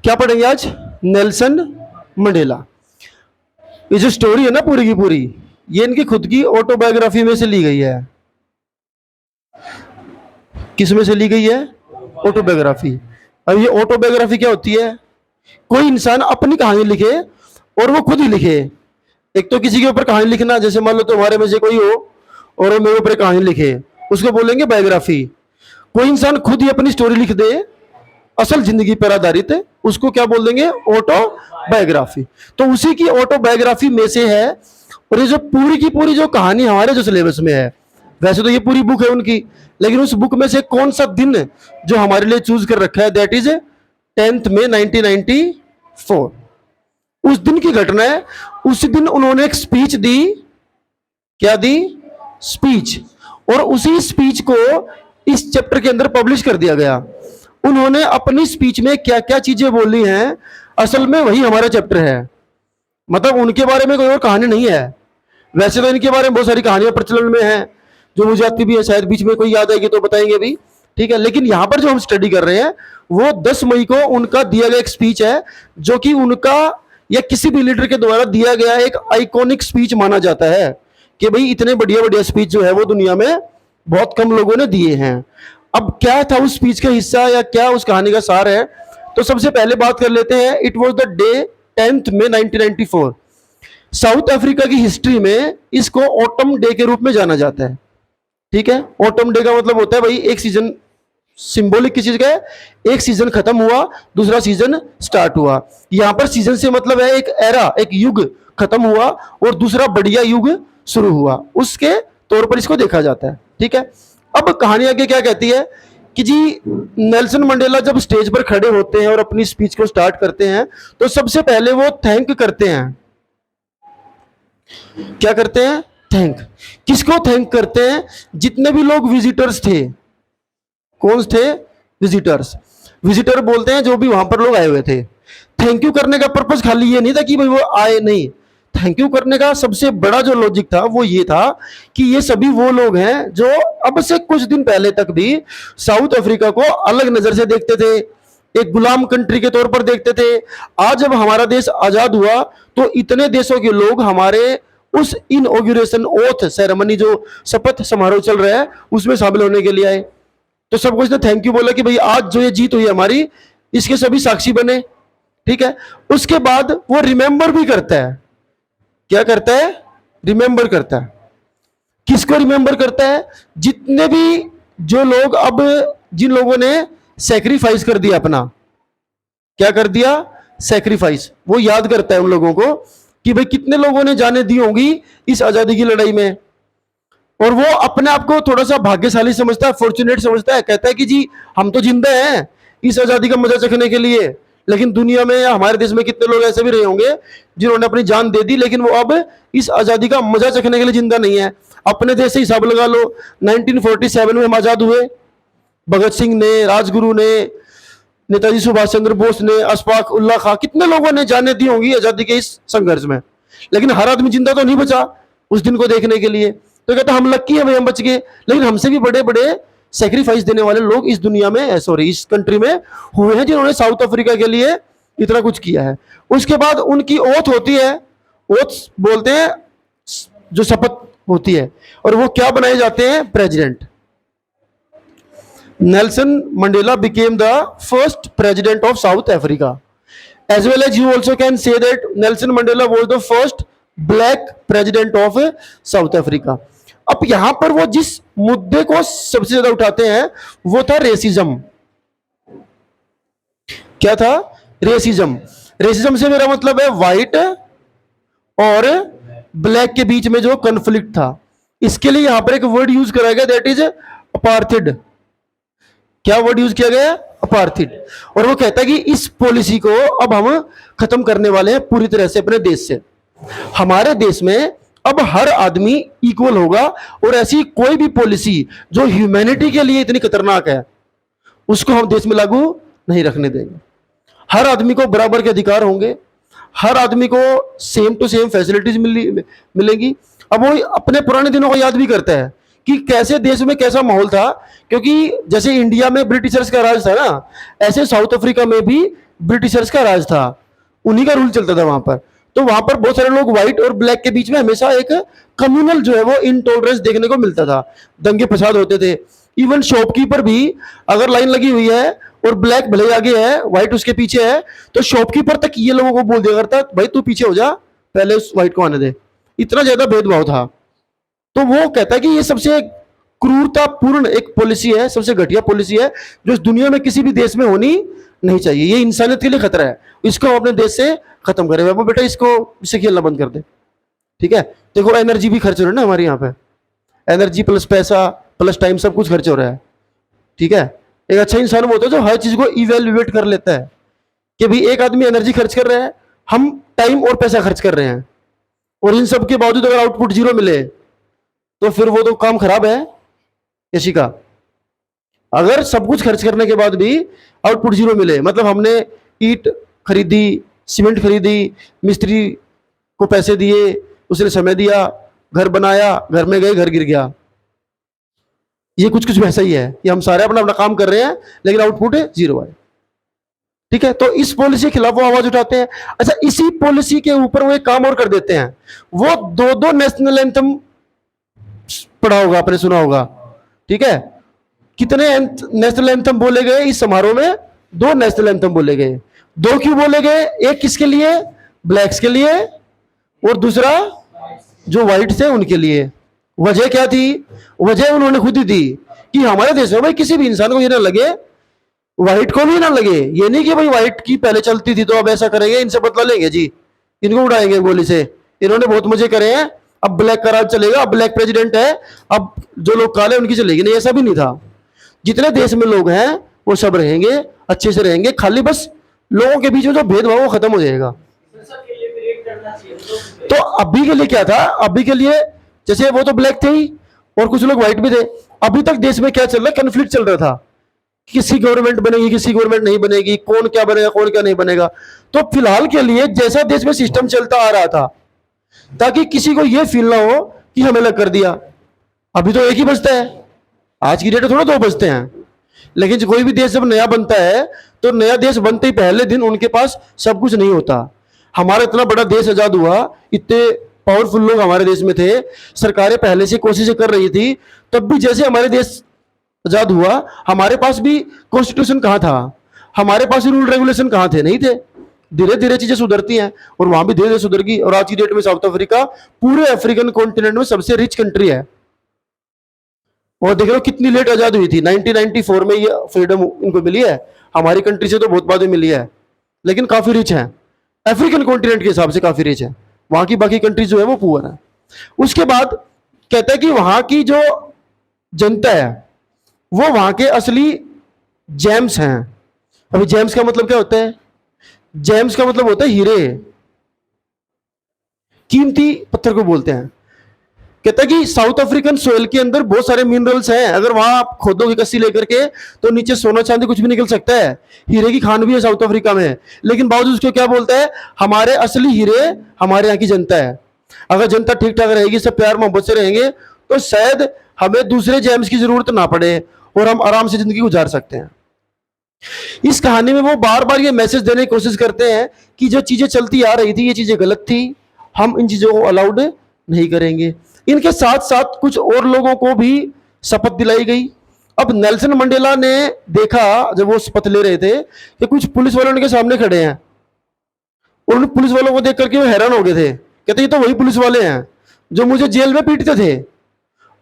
क्या पढ़ेंगे आज? Nelson Mandela. ये जो स्टोरी है ना पूरी की पूरी, ये इनकी खुद की ऑटोबायोग्राफी में से ली गई है। किस में से ली गई है? ऑटोबायोग्राफी। अब ये ऑटोबायोग्राफी क्या होती है? कोई इंसान अपनी कहानी लिखे और वो खुद ही लिखे। एक तो किसी के ऊपर कहानी लिखना, जैसे मान लो तुम्हारे में से कोई हो और वो मेरे ऊपर कहानी लिखे, उसको बोलेंगे बायोग्राफी। कोई इंसान खुद ही अपनी स्टोरी लिख दे असल जिंदगी पर आधारित, उसको क्या बोल देंगे? ऑटोबायोग्राफी। तो उसी की ऑटोबायोग्राफी में से है। और ये जो पूरी की पूरी जो कहानी हमारे जो सिलेबस में है, वैसे तो ये पूरी बुक है उनकी, लेकिन उस बुक में से कौन सा दिन जो हमारे लिए चूज कर रखा है, दैट इज 10 मई 1994। उस दिन की घटना है। उस दिन उन्होंने एक स्पीच दी। क्या दी? स्पीच। और उसी स्पीच को इस चैप्टर के अंदर पब्लिश कर दिया गया। उन्होंने अपनी स्पीच में क्या क्या चीजें बोली हैं, असल में वही हमारा चैप्टर है। मतलब उनके बारे में कोई और कहानी नहीं है। वैसे तो इनके बारे में बहुत सारी कहानियां प्रचलन में है, जो मुझे आती भी है, शायद बीच में कोई याद आएगी तो बताएंगे भी, ठीक है। लेकिन यहां पर जो हम स्टडी कर रहे हैं वो 10 मई को उनका दिया गया एक स्पीच है, जो कि उनका या किसी भी लीडर के द्वारा दिया गया एक आइकॉनिक स्पीच माना जाता है कि भाई इतने बढ़िया बढ़िया स्पीच जो है वो दुनिया में बहुत कम लोगों ने दिए हैं। अब क्या था उस स्पीच का हिस्सा या क्या उस कहानी का सार है, तो सबसे पहले बात कर लेते हैं। इट वॉज द डे 10 मई 1994। साउथ अफ्रीका की हिस्ट्री में इसको ऑटम डे के रूप में जाना जाता है, ठीक है। ऑटम डे का मतलब होता है भाई एक सीजन, सिंबॉलिक किस चीज का है? एक सीजन खत्म हुआ, दूसरा सीजन स्टार्ट हुआ। यहां पर सीजन से मतलब है एक एरा, एक युग खत्म हुआ और दूसरा बढ़िया युग शुरू हुआ, उसके तौर पर इसको देखा जाता है, ठीक है। अब कहानी आगे क्या कहती है कि जी नेल्सन मंडेला जब स्टेज पर खड़े होते हैं और अपनी स्पीच को स्टार्ट करते हैं, तो सबसे पहले वो थैंक करते हैं। क्या करते हैं? थैंक। किसको थैंक करते हैं? जितने भी लोग विजिटर्स थे। कौन थे? विजिटर्स। विजिटर बोलते हैं जो भी वहां पर लोग आए हुए थे। थैंक यू करने का पर्पस खाली ये नहीं था कि भाई वो आए, नहीं। थैंक यू करने का सबसे बड़ा जो लॉजिक था वो ये था कि ये सभी वो लोग हैं जो अब से कुछ दिन पहले तक भी साउथ अफ्रीका को अलग नजर से देखते थे, एक गुलाम कंट्री के तौर पर देखते थे। आज जब हमारा देश आजाद हुआ तो इतने देशों के लोग हमारे उस इनऑग्यूरेशन ओथ सेरेमनी, जो शपथ समारोह चल रहा है, उसमें शामिल होने के लिए आए। तो सब कुछ ने थैंक यू बोला कि भाई आज जो ये जीत हुई हमारी, इसके सभी साक्षी बने, ठीक है। उसके बाद वो रिमेंबर भी करता है। क्या करता है? रिमेंबर करता है। किसको रिमेंबर करता है? जितने भी जो लोग अब, जिन लोगों ने सैक्रिफाइस कर दिया अपना, क्या कर दिया? सैक्रिफाइस। वो याद करता है उन लोगों को कि भाई कितने लोगों ने जाने दी होंगी इस आजादी की लड़ाई में। और वो अपने आप को थोड़ा सा भाग्यशाली समझता है, फॉर्चुनेट समझता है। कहता है कि जी हम तो जिंदा हैं इस आजादी का मजा चखने के लिए, लेकिन दुनिया में या हमारे देश में कितने लोग ऐसे भी रहे होंगे जिन्होंने अपनी जान दे दी, लेकिन वो अब इस आजादी का मजा चखने के लिए जिंदा नहीं है। अपने देश से हिसाब लगा लो, 1947 में हम आजाद हुए। भगत सिंह ने, राजगुरु ने, नेताजी सुभाष चंद्र बोस ने, अशफाक उल्लाह खां, कितने लोगों ने जाने दी होंगी आजादी के इस संघर्ष में, लेकिन हर आदमी जिंदा तो नहीं बचा उस दिन को देखने के लिए। तो कहता हम लक्की है भाई, हम बच गए। लेकिन हमसे भी बड़े बड़े सेक्रीफाइस देने वाले लोग इस दुनिया में, सॉरी इस कंट्री में हुए हैं, जिन्होंने साउथ अफ्रीका के लिए इतना कुछ किया है। उसके बाद उनकी ओथ होती है, ओथ बोलते हैं जो शपथ होती है, और वो क्या बनाए जाते हैं? President. Nelson Mandela became the first president of South Africa. As well as you also can say that Nelson Mandela was the first black president of South Africa. अब यहां पर वो जिस मुद्दे को सबसे ज्यादा उठाते हैं वो था रेसिज्म। क्या था? रेसिज्म। रेसिज्म से मेरा मतलब है व्हाइट और ब्लैक के बीच में जो कॉन्फ्लिक्ट था। इसके लिए यहां पर एक वर्ड यूज करा गया, दैट इज अपार्थिड। क्या वर्ड यूज किया गया? अपार्थिड। और वो कहता है कि इस पॉलिसी को अब हम खत्म करने वाले हैं पूरी तरह से अपने देश से। हमारे देश में अब हर आदमी इक्वल होगा, और ऐसी कोई भी पॉलिसी जो ह्यूमैनिटी के लिए इतनी खतरनाक है उसको हम देश में लागू नहीं रखने देंगे। हर आदमी को बराबर के अधिकार होंगे, हर आदमी को सेम टू सेम फैसिलिटीज मिलेंगी। अब वो अपने पुराने दिनों को याद भी करता है कि कैसे देश में कैसा माहौल था, क्योंकि जैसे इंडिया में ब्रिटिशर्स का राज था ना, ऐसे साउथ अफ्रीका में भी ब्रिटिशर्स का राज था, उन्हीं का रूल चलता था वहां पर। तो वहां पर बहुत सारे लोग व्हाइट और ब्लैक के बीच में हमेशा एक कम्युनल जो है वो इनटॉलरेंस देखने को मिलता था, दंगे फसाद होते थे। इवन शॉपकीपर भी अगर लाइन लगी हुई है और ब्लैक भले आगे है, व्हाइट उसके पीछे है, तो शॉपकीपर तक ये लोगों को बोल दिया करता, भाई तू पीछे हो जा, पहले उस व्हाइट को आने दे। इतना ज्यादा भेदभाव था। तो वो कहता है कि ये सबसे क्रूरतापूर्ण एक पॉलिसी है, सबसे घटिया पॉलिसी है जो इस दुनिया में किसी भी देश में होनी नहीं चाहिए। ये इंसानियत के लिए खतरा है, इसको हम अपने देश से खत्म करें। बाबू बेटा इसको, इससे खेलना बंद कर दे, ठीक है। देखो एनर्जी भी खर्च हो रहा है ना हमारे यहाँ पे, एनर्जी प्लस पैसा प्लस टाइम सब कुछ खर्च हो रहा है, ठीक है। एक अच्छा इंसान वो होता है जो हर चीज को इवेल्युएट कर लेता है कि भाई एक आदमी एनर्जी खर्च कर रहा है, हम टाइम और पैसा खर्च कर रहे हैं, और इन सब के बावजूद अगर आउटपुट जीरो मिले तो फिर वो तो काम खराब है किसी का। अगर सब कुछ खर्च करने के बाद भी आउटपुट जीरो मिले, मतलब हमने ईंट खरीदी, सीमेंट खरीदी, मिस्त्री को पैसे दिए, उसने समय दिया, घर बनाया, घर में गए, घर गिर गया। ये कुछ कुछ वैसा ही है कि हम सारे अपना अपना काम कर रहे हैं लेकिन आउटपुट जीरो है, ठीक है। तो इस पॉलिसी के खिलाफ वो आवाज उठाते हैं। अच्छा, इसी पॉलिसी के ऊपर वो एक काम और कर देते हैं, वो दो दो नेशनल एंथम पढ़ा होगा आपने, सुना होगा, ठीक है। कितने नेशनल एंथम बोले गए इस समारोह में? दो नेशनल एंथम बोले गए। दो क्यों बोले गए? एक किसके लिए? ब्लैक्स के लिए, और दूसरा जो व्हाइट थे उनके लिए। वजह क्या थी? वजह उन्होंने खुद ही दी कि हमारे देश में भाई किसी भी इंसान को ये ना लगे, व्हाइट को भी ना लगे, ये नहीं कि भाई व्हाइट की पहले चलती थी तो अब ऐसा करेंगे, इनसे बदला लेंगे जी, इनको उड़ाएंगे गोली से, इन्होंने बहुत मजे करे हैं, अब ब्लैक का राज चलेगा, अब ब्लैक प्रेसिडेंट है, अब जो लोग काले उनकी चलेगी। नहीं, ऐसा भी नहीं था। जितने देश में लोग हैं वो सब रहेंगे, अच्छे से रहेंगे, खाली बस लोगों के बीच में जो भेदभाव वो खत्म हो जाएगा। तो अभी के लिए क्या था? अभी के लिए जैसे वो तो ब्लैक थे ही और कुछ लोग व्हाइट भी थे। अभी तक देश में क्या चल रहा है? कन्फ्लिक्ट चल रहा था, किसी गवर्नमेंट बनेगी, किसी गवर्नमेंट नहीं बनेगी, कौन क्या बनेगा, कौन क्या नहीं बनेगा। तो फिलहाल के लिए जैसा देश में सिस्टम चलता आ रहा था, ताकि किसी को यह फील ना हो कि हमें अलग कर दिया। अभी तो एक ही बजता है, आज की डेट में थोड़ा दो बजते हैं, लेकिन कोई भी देश जब नया बनता है तो नया देश बनते ही पहले दिन उनके पास सब कुछ नहीं होता। हमारा इतना बड़ा देश आजाद हुआ, इतने पावरफुल लोग हमारे देश में थे, सरकारें पहले से कोशिशें कर रही थी, तब भी जैसे हमारे देश आजाद हुआ हमारे पास भी कॉन्स्टिट्यूशन कहाँ था, हमारे पास रूल रेगुलेशन कहाँ थे? नहीं थे। धीरे धीरे चीजें सुधरती हैं और वहां भी धीरे धीरे सुधर गई, और आज की डेट में साउथ अफ्रीका पूरे अफ्रीकन कॉन्टिनेंट में सबसे रिच कंट्री है। और देख लो कितनी लेट आजाद हुई थी, 1994 में ये फ्रीडम इनको मिली है। हमारी कंट्री से तो बहुत बाद में मिली है, लेकिन काफी रिच है, अफ्रीकन कॉन्टिनेंट के हिसाब से काफी रिच है। वहां की बाकी कंट्रीज जो है वो पुअर है। उसके बाद कहता है कि वहां की जो जनता है वो वहां के असली जेम्स हैं। अभी जेम्स का मतलब क्या होता है? जेम्स का मतलब होता है हीरे, कीमती पत्थर को बोलते हैं। कहता है कि साउथ अफ्रीकन सोइल के अंदर बहुत सारे मिनरल्स हैं, अगर वहां आप खोदोगे कस्सी लेकर के तो नीचे सोना चांदी कुछ भी निकल सकता है। हीरे की खान भी है साउथ अफ्रीका में, लेकिन बावजूद उसको क्या बोलता है? हमारे असली हीरे हमारे यहाँ की जनता है। अगर जनता ठीक ठाक रहेगी, सब प्यार मोहब्बत से रहेंगे, तो शायद हमें दूसरे जेम्स की जरूरत ना पड़े और हम आराम से जिंदगी गुजार सकते हैं। इस कहानी में वो बार बार ये मैसेज देने की कोशिश करते हैं कि जो चीजें चलती आ रही थी ये चीजें गलत थी, हम इन चीजों को अलाउड नहीं करेंगे। इनके साथ साथ कुछ और लोगों को भी शपथ दिलाई गई। अब नेल्सन मंडेला ने देखा जब वो शपथ ले रहे थे कि कुछ पुलिस वाले उनके सामने खड़े हैं, और उन पुलिस वालों को देख करके वो हैरान हो गए थे। कहते ये तो वही पुलिस वाले हैं जो मुझे जेल में पीटते थे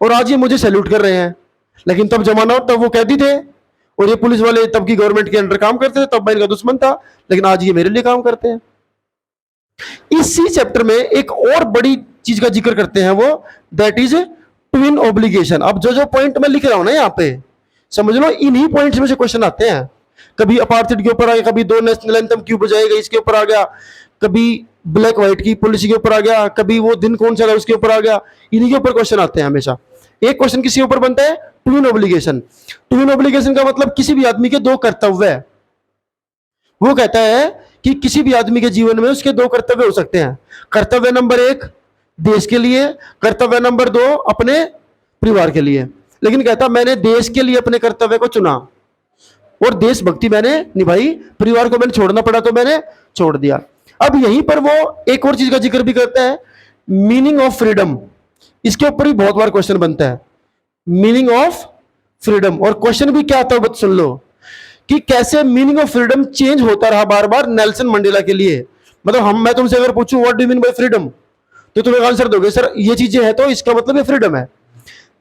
और आज ये मुझे सैल्यूट कर रहे हैं। लेकिन तब जमाना, तब वो कैदी थे और ये पुलिस वाले तब की गवर्नमेंट के अंडर काम करते थे, तब मैं इनका दुश्मन था, लेकिन आज ये मेरे लिए काम करते हैं। इसी चैप्टर में एक और बड़ी चीज का जिक्र करते हैं वो, दैट इज ट्विन ऑब्लिगेशन। अब जो जो पॉइंट मैं लिख रहा हूं ना यहाँ पे, समझ लो इन्हीं पॉइंट्स में से क्वेश्चन आते हैं। कभी अपार्थाइड के ऊपर आ गया, कभी दो नेशनल एंथम क्यों बजाएगा इसके ऊपर आ गया, कभी ब्लैक व्हाइट की पॉलिसी के ऊपर आ गया, कभी वो दिन कौन सा था उसके ऊपर आ गया। इन्हीं के ऊपर क्वेश्चन आते हैं हमेशा। एक क्वेश्चन किसी ऊपर बनता है? Twin obligation. ट्विन ऑब्लिगेशन का मतलब किसी भी आदमी के दो कर्तव्य है। वो कहता है कि किसी भी आदमी के जीवन में उसके दो कर्तव्य हो सकते हैं। कर्तव्य नंबर 1 देश के लिए, कर्तव्य नंबर 2 अपने परिवार के लिए। लेकिन कहता मैंने देश के लिए अपने कर्तव्य को चुना, और देशभक्ति मैंने निभाई, परिवार को मैंने छोड़ना पड़ा तो मैंने छोड़ दिया। अब यहीं पर वो एक और चीज का जिक्र भी करता है, मीनिंग ऑफ फ्रीडम। इसके ऊपर भी बहुत बार क्वेश्चन बनता है, मीनिंग ऑफ फ्रीडम। और क्वेश्चन भी क्या आता है, सुन लो कि कैसे मीनिंग ऑफ फ्रीडम चेंज होता रहा बार बार नेल्सन मंडेला के लिए। मतलब मैं तुमसे अगर पूछूं what do you mean by freedom, तो तुम एक आंसर दोगे सर ये चीजें हैं तो इसका मतलब ये फ्रीडम है।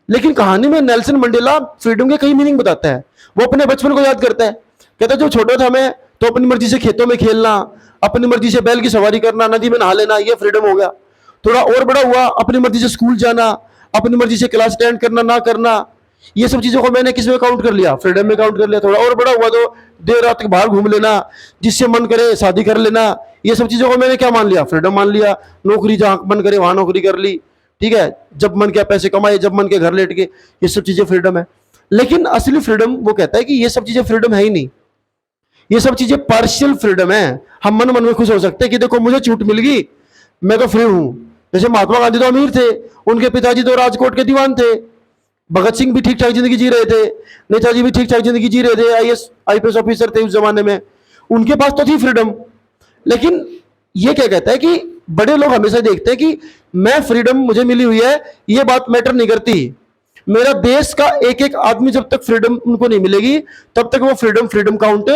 लेकिन कहानी में नेल्सन मंडेला फ्रीडम के कई मीनिंग बताता है। वो अपने बचपन को याद करता है, कहता है जब छोटा था मैं तो अपनी मर्जी से खेतों में खेलना, अपनी मर्जी से बैल की सवारी करना, नदी में नहा लेना, ये फ्रीडम हो गया। थोड़ा और बड़ा हुआ, अपनी मर्जी से स्कूल जाना, अपनी मर्जी से क्लास अटेंड करना ना करना, ये सब चीजों को मैंने किस में काउंट कर लिया, फ्रीडम में काउंट कर लिया। थोड़ा और बड़ा हुआ तो देर रात तक बाहर घूम लेना, जिससे मन करे शादी कर लेना, ये सब चीजों को मैंने क्या मान लिया, फ्रीडम मान लिया। नौकरी जहां मन करे वहां नौकरी कर ली, ठीक है, जब मन किया पैसे कमाए, जब मन के घर लेट के, ये सब चीजें फ्रीडम है। लेकिन असली फ्रीडम वो कहता है कि ये सब चीजें फ्रीडम है ही नहीं, ये सब चीजें पार्शियल फ्रीडम है। हम मन मन में खुश हो सकते हैं कि देखो मुझे छूट मिल गई, मैं तो फ्री हूं। जैसे महात्मा गांधी तो अमीर थे, उनके पिताजी तो राजकोट के दीवान थे, भगत सिंह भी ठीक ठाक जिंदगी जी रहे थे, नेताजी भी ठीक ठाक जिंदगी जी रहे थे, आईपीएस ऑफिसर थे उस जमाने में, उनके पास तो थी फ्रीडम। लेकिन ये क्या कहता है कि बड़े लोग हमेशा देखते हैं कि मैं फ्रीडम मुझे मिली हुई है, ये बात मैटर नहीं करती। मेरा देश का एक एक आदमी जब तक फ्रीडम उनको नहीं मिलेगी तब तक वो फ्रीडम फ्रीडम काउंट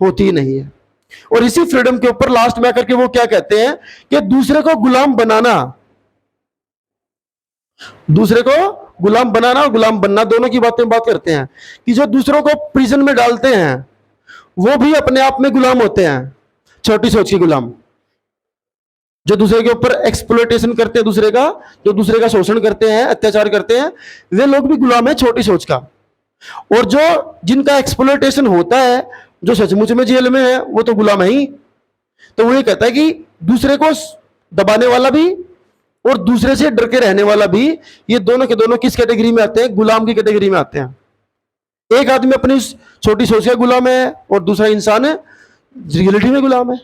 होती ही नहीं है। और इसी फ्रीडम के ऊपर लास्ट में आकर के वो क्या कहते हैं कि दूसरे को गुलाम बनाना, दूसरे को गुलाम बनाना और गुलाम बनना दोनों की बातें बात करते हैं कि जो दूसरों को प्रिजन में डालते हैं वो भी अपने आप में गुलाम होते हैं, छोटी सोच के गुलाम। जो दूसरे के ऊपर एक्सप्लॉयटेशन करते हैं दूसरे का, जो दूसरे का शोषण करते हैं, अत्याचार करते हैं, वे लोग भी गुलाम है छोटी सोच का। और जो जिनका एक्सप्लॉयटेशन होता है, जो सचमुच में जेल में है, वो तो गुलाम है ही। तो वो ये कहता है कि दूसरे को दबाने वाला भी और दूसरे से डर के रहने वाला भी, ये दोनों के दोनों किस कैटेगरी में आते हैं, गुलाम की कैटेगरी में आते हैं। एक आदमी अपनी छोटी सोच का गुलाम है और दूसरा इंसान रियलिटी में गुलाम है।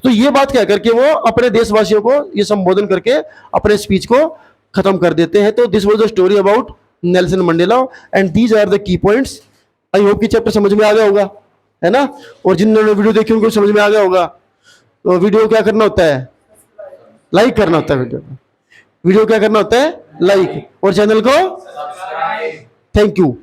तो ये बात कह करके वो अपने देशवासियों को ये संबोधन करके अपने स्पीच को खत्म कर देते हैं। तो this was the story about Nelson Mandela and these are the key points. I hope कि चैप्टर समझ में आ गया होगा, है ना। और जिन्होंने वीडियो देखी उनको समझ में आ गया होगा। तो वीडियो क्या करना होता है, लाइक करना होता है। वीडियो क्या करना होता है, लाइक, और चैनल को थैंक यू।